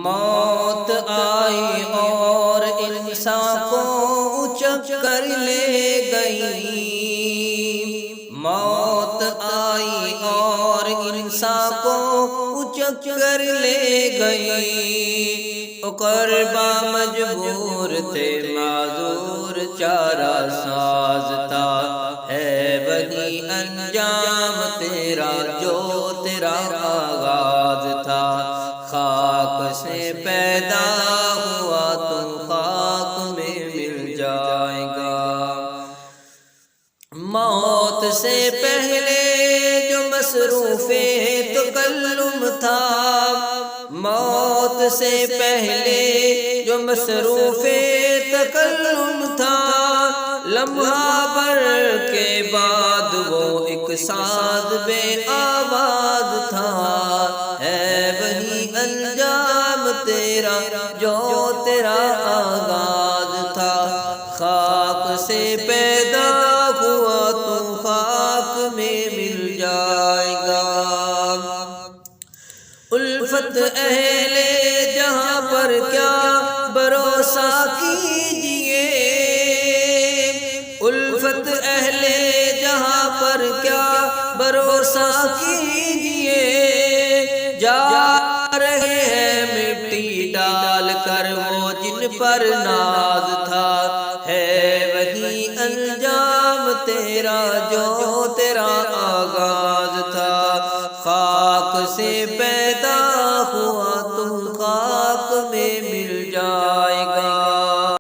موت آئی اور انسان کو اچک کر لے گئی، موت آئی اور انسان کو اچک کر لے گئی، اقربا مجبور تھے معذور چارہ ساز تھا، ہے وہی انجام تیرا جو تیرا آغاز تھا، خاک سے پیدا ہوا تو خاک میں مل جائے گا، موت سے پہلے جو مصروف تکلم تھا، موت سے پہلے جو مصروف تکلم تھا، لمحہ بھر کے بعد وہ ایک ساز بے آواز تھا، ہے وہی انجام تیرا جو تیرا آغاز تھا، خاک سے پیدا ہوا تو خاک میں مل جائے گا، الفت اہل جہاں پر کیا بھروسہ کیجئے، الفت اہل جہاں پر کیا بھروسہ کیجئے، جا رہے ہیں مٹی ڈال کر وہ جن پر ناز تھا، ہے وہی انجام تیرا جو تیرا آغاز تھا، خاک سے